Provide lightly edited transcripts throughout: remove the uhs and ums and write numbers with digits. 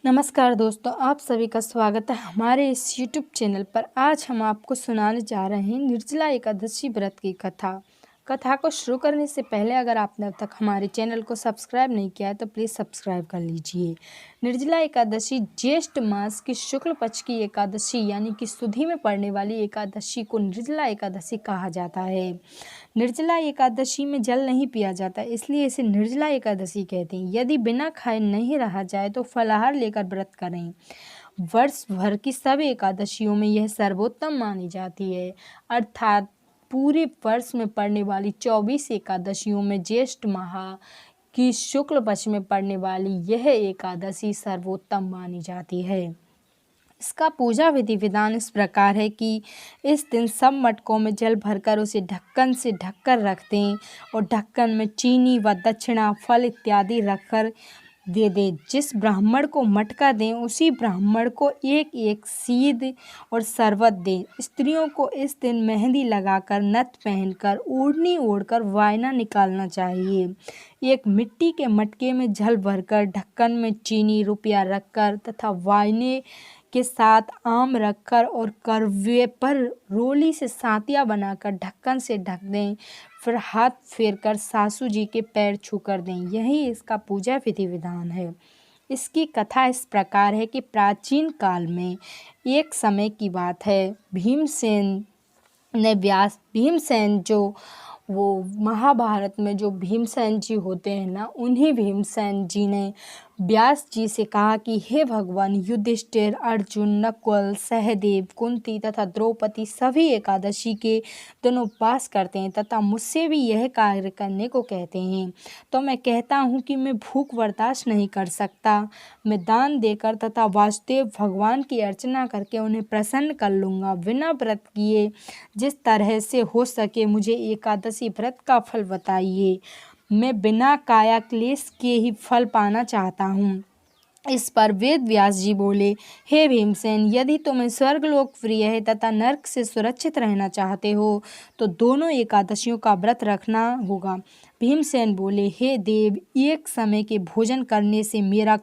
नमस्कार दोस्तों, आप सभी का स्वागत है हमारे इस यूट्यूब चैनल पर। आज हम आपको सुनाने जा रहे हैं निर्जला एकादशी व्रत की कथा को शुरू करने से पहले अगर आपने अब तक हमारे चैनल को सब्सक्राइब नहीं किया है तो प्लीज़ सब्सक्राइब कर लीजिए। निर्जला एकादशी ज्येष्ठ मास की शुक्ल पक्ष की एकादशी यानी कि सुधी में पड़ने वाली एकादशी को निर्जला एकादशी कहा जाता है। निर्जला एकादशी में जल नहीं पिया जाता, इसलिए इसे निर्जला एकादशी कहते हैं। यदि बिना खाए नहीं रहा जाए तो फलाहार लेकर व्रत करें। वर्ष भर की सब एकादशियों में यह सर्वोत्तम मानी जाती है, अर्थात पूरे वर्ष में पड़ने वाली 24 एकादशियों में ज्येष्ठ माह की शुक्ल पक्ष में पड़ने वाली यह एकादशी सर्वोत्तम मानी जाती है। इसका पूजा विधि विधान इस प्रकार है कि इस दिन सब मटकों में जल भरकर उसे ढक्कन से ढककर रख दें और ढक्कन में चीनी व दक्षिणा फल इत्यादि रखकर दे दें। जिस ब्राह्मण को मटका दें उसी ब्राह्मण को एक एक सीध और शरबत दें। स्त्रियों को इस दिन मेहंदी लगाकर, नथ पहनकर, ओढ़नी ओढ़कर वायना निकालना चाहिए। एक मिट्टी के मटके में जल भरकर ढक्कन में चीनी रुपया रखकर तथा वायने के साथ आम रखकर और करवे पर रोली से सातिया बनाकर ढक्कन से ढक दें। फिर हाथ फेरकर सासू जी के पैर छूकर दें। यही इसका पूजा विधि विधान है। इसकी कथा इस प्रकार है कि प्राचीन काल में एक समय की बात है, भीमसेन जो वो महाभारत में जो भीमसेन जी होते हैं ना, उन्हीं भीमसेन जी ने व्यास जी से कहा कि हे भगवान, युधिष्ठिर, अर्जुन, नकुल, सहदेव, कुंती तथा द्रौपदी सभी एकादशी के दिन उपवास करते हैं तथा मुझसे भी यह कार्य करने को कहते हैं, तो मैं कहता हूँ कि मैं भूख बर्दाश्त नहीं कर सकता। मैं दान देकर तथा वासुदेव भगवान की अर्चना करके उन्हें प्रसन्न कर लूँगा। बिना व्रत किए जिस तरह से हो सके मुझे एकादशी व्रत का फल बताइए। मैं बिना काया क्लेश के ही फल पाना चाहता हूँ। इस पर वेद व्यास जी बोले, हे भीमसेन, यदि तुम्हें स्वर्गलोक प्रिय है तथा नरक से सुरक्षित रहना चाहते हो तो दोनों एकादशियों का व्रत रखना होगा। भीमसेन बोले, हे देव, एक समय के भोजन करने से मेरा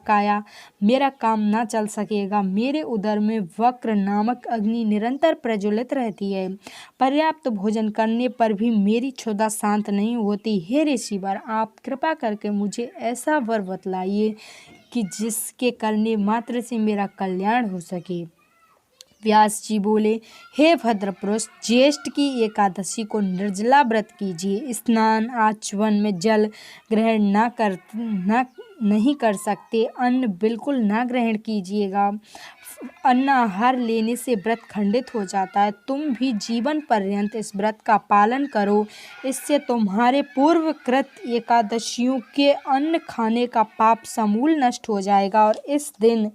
काम ना चल सकेगा। मेरे उदर में वक्र नामक अग्नि निरंतर प्रज्वलित रहती है। पर्याप्त भोजन करने पर भी मेरी क्षुधा शांत नहीं होती। हे ऋषिवर, आप कृपा करके मुझे ऐसा वर बतलाइए कि जिसके करने मात्र से मेरा कल्याण हो सके। व्यास जी बोले, हे भद्रपुरुष, ज्येष्ठ की एकादशी को निर्जला व्रत कीजिए। स्नान आचमन में जल ग्रहण नहीं कर सकते। अन्न बिल्कुल ना ग्रहण कीजिएगा। अन्न आहार लेने से व्रत खंडित हो जाता है। तुम भी जीवन पर्यंत इस व्रत का पालन करो। इससे तुम्हारे पूर्वकृत एकादशियों के अन्न खाने का पाप समूल नष्ट हो जाएगा और इस दिन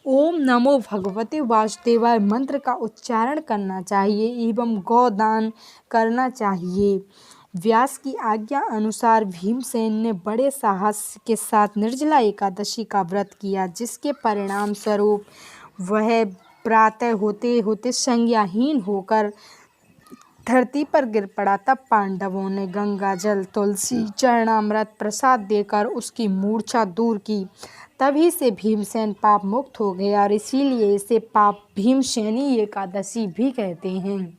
ओम नमो भगवते वासुदेवाय मंत्र का उच्चारण करना चाहिए एवं गोदान करना चाहिए। व्यास की आज्ञा अनुसार भीमसेन ने बड़े साहस के साथ निर्जला एकादशी का व्रत किया, जिसके परिणाम स्वरूप वह प्रातः होते होते संज्ञाहीन होकर धरती पर गिर पड़ा। तब पांडवों ने गंगा जल, तुलसी, चरणामृत प्रसाद देकर उसकी मूर्छा दूर की। तभी से भीमसेन पाप मुक्त हो गया और इसीलिए इसे पाप भीमसेनी एकादशी भी कहते हैं।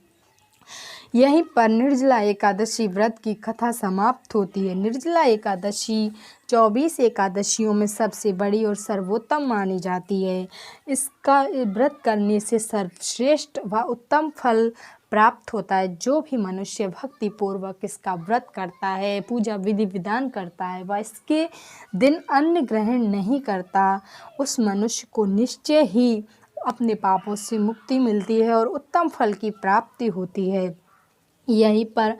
यहीं पर निर्जला एकादशी व्रत की कथा समाप्त होती है। निर्जला एकादशी 24 एकादशियों में सबसे बड़ी और सर्वोत्तम मानी जाती है। इसका व्रत करने से सर्वश्रेष्ठ व उत्तम फल प्राप्त होता है। जो भी मनुष्य भक्ति पूर्वक इसका व्रत करता है, पूजा विधि विधान करता है, वह इसके दिन अन्न ग्रहण नहीं करता, उस मनुष्य को निश्चय ही अपने पापों से मुक्ति मिलती है और उत्तम फल की प्राप्ति होती है। यहीं पर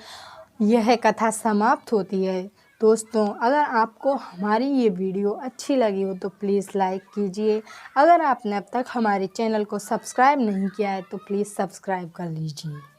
यह कथा समाप्त होती है। दोस्तों, अगर आपको हमारी ये वीडियो अच्छी लगी हो तो प्लीज़ लाइक कीजिए। अगर आपने अब तक हमारे चैनल को सब्सक्राइब नहीं किया है तो प्लीज़ सब्सक्राइब कर लीजिए।